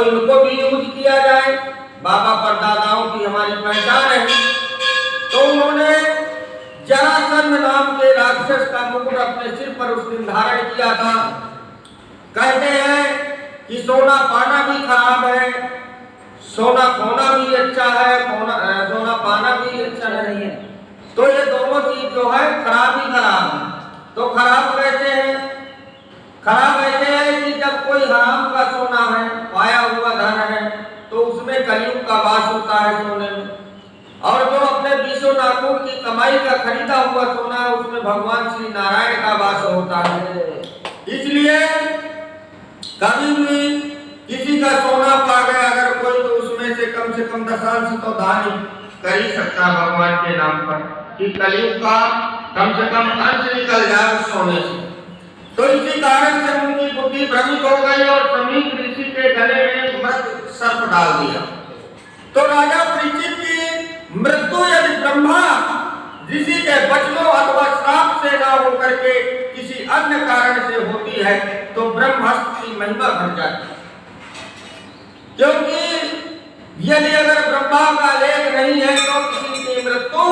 इनको भी यूज किया जाए, बाबा परदादाओं की हमारी पहचान है। तो उन्होंने जरासंध नाम के राक्षस का मुकुट अपने सिर पर उस दिन धारण किया था। कहते हैं कि सोना पाना भी खराब है, सोना खोना भी अच्छा है, सोना पाना भी अच्छा नहीं है। तो ये दोनों चीज जो है खराब ही खराब है। तो खराब कैसे है? खराब ऐसे है कि जब कोई हराम का सोना है, पाया हुआ धन है, तो उसमें कलयुग का वास होता है सोने में। और जो अपने बीसों नाखून की कमाई का खरीदा हुआ सोना है, उसमें भगवान श्री नारायण का वास होता है। इसलिए कभी भी किसी का सोना पा गया अगर कोई, तो उसमें से कम 10 तो दान कर ही सकता है भगवान के नाम पर, कि कलयुग का कम से कम अंश निकल जाए उस सोने से। तो इसी कारण से उनकी बुद्धि भ्रमित हो गई और समीप ऋषि के गले में मृत सर्प डाल दिया। तो राजा परीक्षित की मृत्यु यदि ब्रह्मा ऋषि के वचनों अथवा श्राप से न होकर के किसी अन्य कारण से होती है, तो ब्रह्मास्त्र की महिमा बढ़ जाती है। क्योंकि यदि अगर ब्रह्मा का लेख नहीं है तो किसी की मृत्यु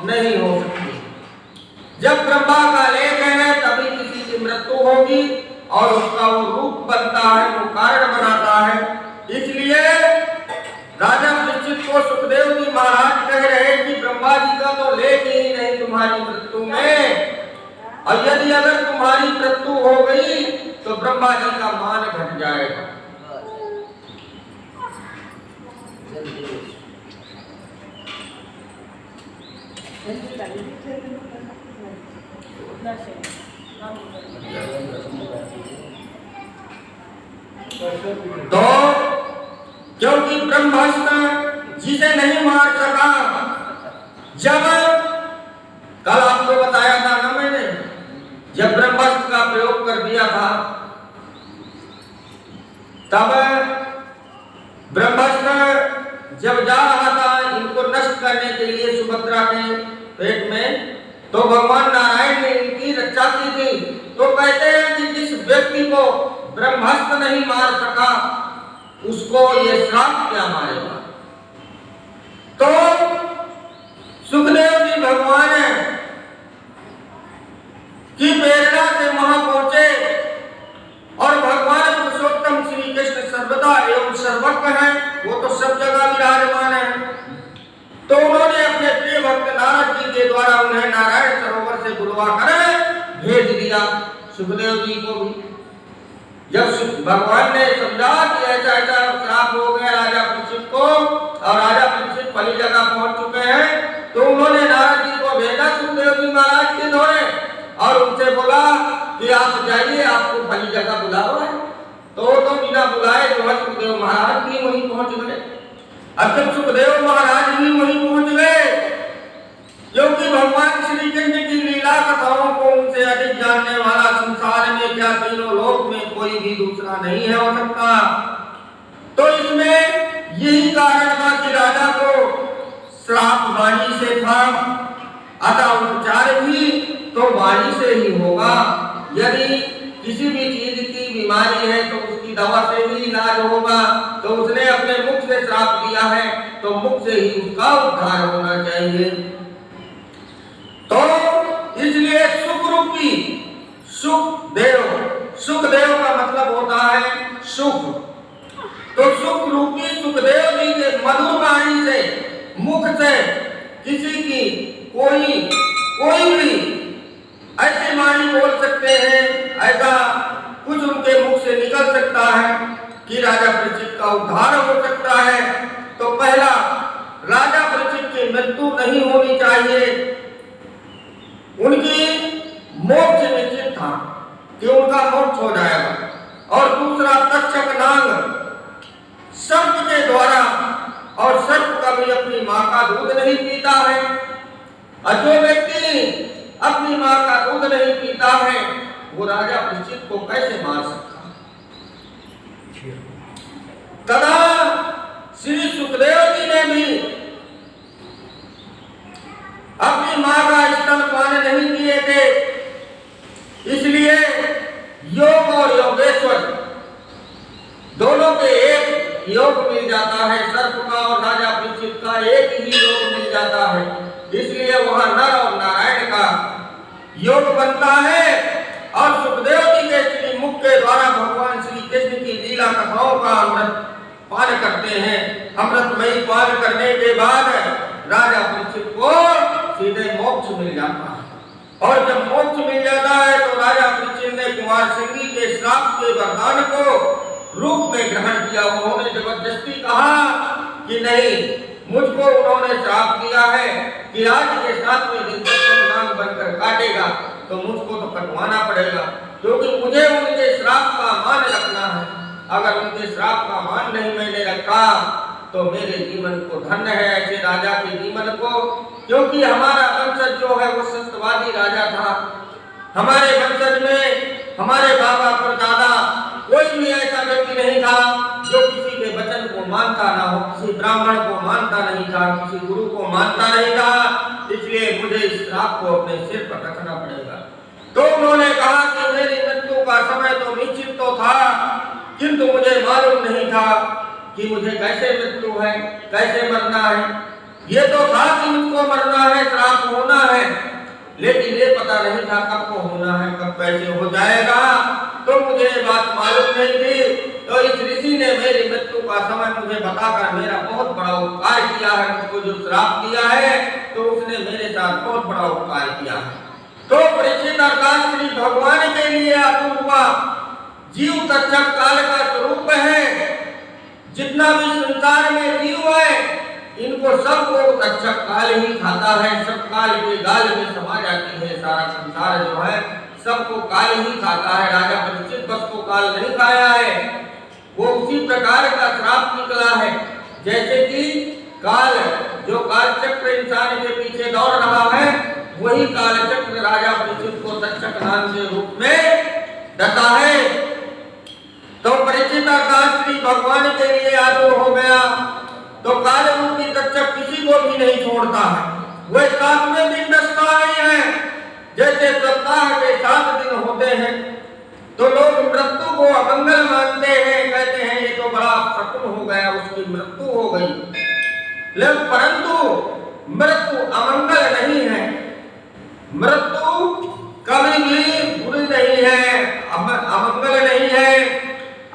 नहीं हो सकती। जब ब्रह्मा का लेख है तभी किसी की मृत्यु होगी और उसका वो रूप बनता है, वो कारण बनाता है। इसलिए राजा परीक्षित को सुखदेव जी महाराज कह रहे कि ब्रह्मा जी का तो लेख ही नहीं तुम्हारी मृत्यु में, और यदि अगर तुम्हारी मृत्यु हो गई तो ब्रह्मा जी का मान घट जाएगा। तो क्योंकि ब्रह्मास्त्र जिसे नहीं मार सका, जब कल आपको बताया था ना मैंने, जब ब्रह्मास्त्र का प्रयोग कर दिया था तब ब्रह्मास्त्र जब जा रहा था इनको नष्ट करने के लिए सुभद्रा के पेट में, तो भगवान नारायण ने इनकी रक्षा की थी। तो कहते हैं कि जिस व्यक्ति को ब्रह्मास्त्र नहीं मार सका उसको ये श्राप क्या मारेगा। तो सुखदेव जी भगवान की प्रेरणा से वहां पहुंचे और भगवान पुरुषोत्तम श्री कृष्ण सर्वदा एवं सर्वज्ञ है, वो तो सब जगह विराजमान है। तो उन्होंने अपने प्रिय भक्त नारद जी के द्वारा उन्हें नारायण सरोवर से बुलवा कर भेज दिया, सुखदेव जी को भी। जब भगवान ने समझा कि ऐसा ऐसा श्राप हो गया राजा परीक्षित को और राजा परीक्षित फली जगह पहुंच चुके हैं, तो उन्होंने नारद जी को भेजा सुखदेव जी महाराज के द्वारे और उनसे बोला कि आप जाइए, आपको फली जगह बुलावा है। तो बिना बुलाए जो है सुखदेव महाराज भी वहीं पहुंच गए। अब जब सुखदेव महाराज भी वहीं पहुंच गए, क्योंकि भगवान श्री कृष्ण की लीला कथाओं को उनसे अधिक जानने वाला संसार में क्या तीनों लोक में कोई भी दूसरा नहीं है हो सकता। तो इसमें यही कारण था कि राजा को श्राप वाणी से था, अतः उपचार भी तो वाणी से ही होगा। यदि किसी भी चीज की बीमारी है तो उसकी दवा से ही इलाज होगा। तो उसने अपने मुख से श्राप दिया है तो मुख से ही उसका उद्धार होना चाहिए। तो इसलिए सुख रूपी सुखदेव का मतलब होता है सुख। तो सुख रूपी सुखदेव जी के मधुर वाणी से, मुख से किसी की कोई भी ऐसी वाणी बोल सकते हैं, ऐसा कुछ उनके मुख से निकल सकता है कि राजा परीक्षित का उद्धार हो सकता है। तो पहला, राजा परीक्षित की मृत्यु नहीं होनी चाहिए, उनकी मोक्ष निश्चित था कि उनका मोक्ष हो जाएगा। और दूसरा, तक्षक नाग सर्प के द्वारा, और सर्प कभी अपनी मां का दूध नहीं पीता है, और जो व्यक्ति अपनी मां का दूध नहीं पीता है वो राजा परीक्षित को कैसे मार सकता है। तथा श्री सुखदेव जी ने भी अपनी मां का स्तनपान नहीं किए थे, इसलिए योग और योगेश्वर दोनों के एक योग मिल जाता है, सर्प का और राजा परीक्षित का एक ही योग मिल जाता है, इसलिए वहां नर और नारायण का योग बनता है। और सुखदेव जी के श्री मुख के द्वारा भगवान श्री कृष्ण की लीला कथाओं का अमृत पान करते हैं। अमृतमयी पान करने के बाद राजा परीक्षित को सीधे मोक्ष मिल जाता है। और जब मोक्ष मिल जाता है तो राजा परीक्षित ने कुमार सिंह के श्राप के वरदान को रूप में ग्रहण किया। उन्होंने जबरदस्ती कहा कि नहीं, मुझको उन्होंने श्राप दिया है कि आज के 7वें दिन तक नाग बनकर काटेगा, तो मुझको तो कटवाना पड़ेगा, क्योंकि मुझे उनके श्राप का मान रखना है। अगर उनके श्राप का मान नहीं मैंने रखा तो मेरे जीवन को धन्य है ऐसे राजा के जीवन को, क्योंकि हमारा वंशज जो है वो सत्यवादी राजा था। हमारे वंशज में हमारे बाबा परदादा कोई भी ऐसा व्यक्ति नहीं था जो किसी के वचन को मानता ना हो, किसी ब्राह्मण को मानता नहीं था, किसी गुरु को मानता नहीं था, इसलिए मुझे इस श्राप को अपने सिर पर रखना पड़ेगा। तो उन्होंने कहा कि मेरी मृत्यु का समय तो निश्चित तो था, किंतु मुझे मालूम नहीं था कि मुझे कैसे मृत्यु है, कैसे मरना है। ये तो था कि मुझको मरना है, श्राप होना है, लेकिन ये पता नहीं था कब को होना है, कब कैसे हो जाएगा, तो मुझे ये बात मालूम नहीं थी। तो इस ऋषि ने मेरी मृत्यु का समय मुझे बताकर मेरा बहुत बड़ा उपकार किया है। मुझको जो श्राप दिया है तो उसने मेरे साथ बहुत बड़ा उपकार किया है। तो परीक्षित अर्थात श्री भगवान के लिए आतुर हुआ जीव तक्षक काल का स्वरूप है। जितना भी संसार में जीव है इनको सबको तक्षक काल ही खाता है, सब काल के गाल में समा जाती है। सारा संसार जो है सबको काल ही खाता है। राजा परीक्षित बस को काल नहीं खाया है, वो उसी प्रकार का श्राप निकला है जैसे कि काल जो काल चक्र इंसान के पीछे दौड़ रहा है, वही काल चक्र राजा परीक्षित को तक्षक नाम के रूप में डटा है। तो परीक्षित अर्थात श्री भगवान के लिए आतुर हो गया तो काल रूपी तक्षक किसी को भी नहीं छोड़ता है। वह 7वें दिन डसता ही है। जैसे सप्ताह के 7 दिन होते हैं तो लोग मृत्यु को अमंगल मानते हैं, कहते हैं ये तो बड़ा शकुन हो गया, उसकी मृत्यु हो गई। लेकिन परंतु मृत्यु अमंगल नहीं है, मृत्यु कभी भी बुरी नहीं है, अमंगल नहीं है।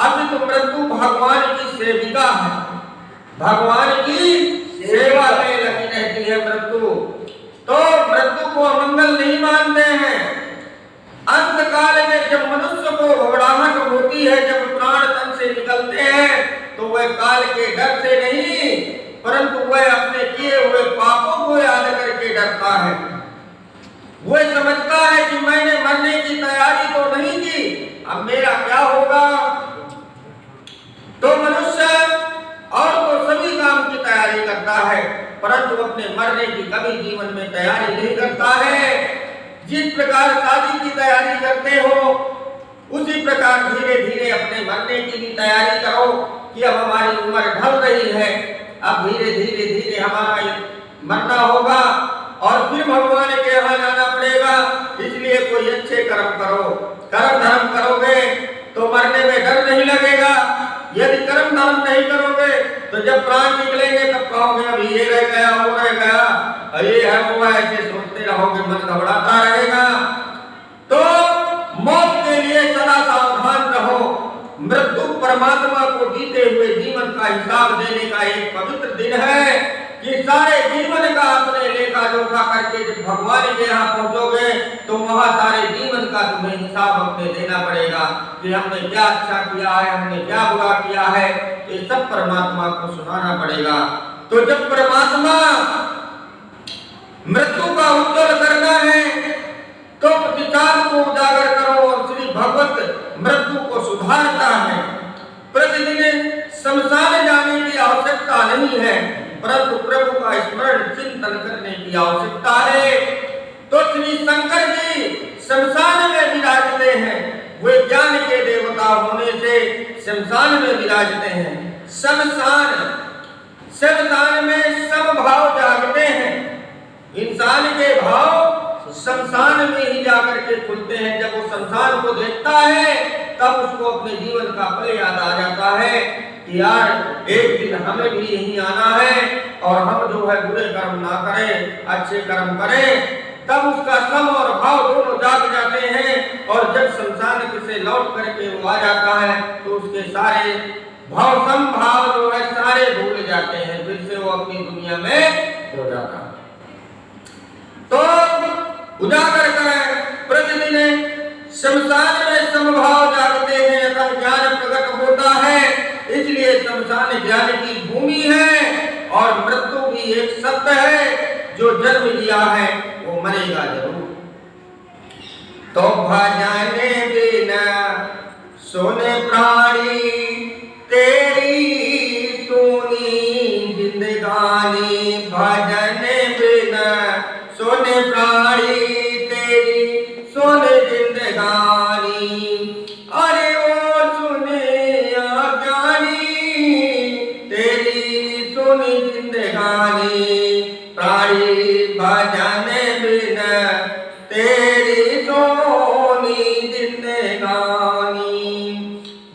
अभी तो मृत्यु भगवान की सेविका है, भगवान की सेवा में लगी रहती है मृत्यु। तो मृत्यु को अमंगल नहीं मानते हैं। अंत काल में जब मनुष्य को घबराहट होती है, जब प्राण तन से निकलते हैं, तो वह काल के डर से नहीं परंतु वह अपने किए हुए पापों को याद करके डरता है। वह समझता है कि मैंने मरने की तैयारी तो नहीं की, अब मेरा क्या होगा। तो मनुष्य और तो सभी काम की तैयारी करता है, परंतु अपने मरने की कभी जीवन में तैयारी नहीं करता है। जिस प्रकार शादी की तैयारी करते हो उसी प्रकार धीरे धीरे अपने मरने की भी तैयारी करो कि अब हमारी उम्र ढल रही है, अब धीरे धीरे धीरे हमारा मरना होगा और फिर भगवान के यहाँ जाना पड़ेगा। इसलिए कोई अच्छे कर्म करो, कर्म धर्म करोगे तो मरने में डर नहीं लगेगा। यदि कर्म धर्म नहीं करोगे तो जब प्राण निकलेंगे तब कहोगे अब ये रह गया, वो रह गया, ये है वो है, ऐसे सोचते रहोगे, मन घबराता रहेगा। तो मौत के लिए सदा सावधान रहो। मृत्यु परमात्मा को बीते हुए जीवन का हिसाब देने का एक पवित्र दिन है कि सारे जीवन का अपने लेखा जोखा करके जब भगवान के यहाँ पहुंचोगे तो वहां सारे जीवन का तुम्हें हिसाब अपने देना पड़ेगा कि हमने क्या अच्छा किया है, हमने क्या बुरा किया है, ये सब परमात्मा को सुनाना पड़ेगा। तो जब परमात्मा मृत्यु का उज्जवल करना है तो प्रतिचार को उजागर करो और श्री भगवत मृत्यु को सुधारता है। प्रतिदिन शमशान जाने की आवश्यकता नहीं है, परंतु प्रभु का स्मरण चिंतन करने की आवश्यकता है। तो श्री शंकर जी शमशान में विराजते हैं, वे ज्ञान के देवता होने से शमशान में विराजते हैं। शमशान में सब भाव जागते हैं। इंसान के भाव शमशान में ही जाकर के खुलते हैं। जब वो शमशान को देखता है तब उसको अपने जीवन का फल याद आ जाता है। कि यार एक दिन हमें भी यहीं आना है और हम जो है बुरे कर्म ना करें, अच्छे कर्म करें। तब उसका सम और भाव दोनों जाग जाते हैं और जब शमशान से लौट करके वो आ जाता है तो उसके सारे भाव संभाव जो है सारे भूल जाते हैं, फिर से वो अपनी दुनिया में हो जाता है। तो उजागर करें प्रतिदिन शमशान में समभाव जागते हैं, अतः ज्ञान प्रकट होता है। इसलिए शमशान ज्ञान की भूमि है और मृत्यु भी एक सत्य है। जो जन्म लिया है वो मरेगा जरूर। तो भजने बिना सोने प्राणी तेरी सोनी जिंदगानी, भजने बिना सोने प्राणी तेरी सोने जिंदगानी। अरे ओ सुने अज्ञानी तेरी सोनी जिंदगानी, प्राणी भजने बिना तेरी सोनी जिंदगानी।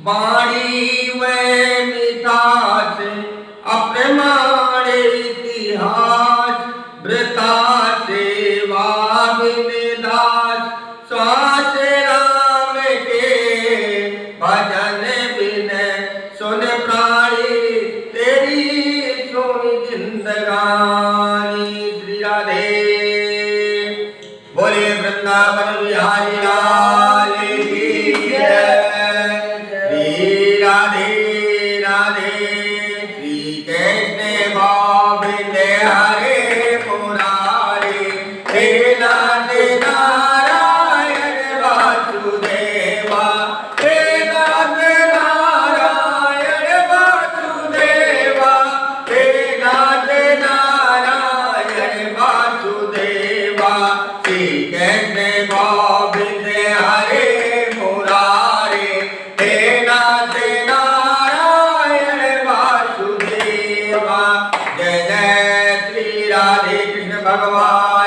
बाणी में मिठास अप्रमाण इतिहास, वृथा सेवा विदास श्वास राम के, भजन बिन सुन प्राणी तेरी सोनी जिंदगानी। श्री राधे बोले वृंदावन बिहारी लाल की जय। श्री राधे राधे श्री कृष्ण गोविंद हरे मुरारी, हे नाथ नारायण वासुदेवा, हे नाथ नारायण वासुदेवा, हे नाथ नारायण वासुदेवा। श्री कृष्ण गोविंद हरे मुरारी, हे नाथ नारायण वासुदेवा। जय जय श्री राधे कृष्ण भगवान।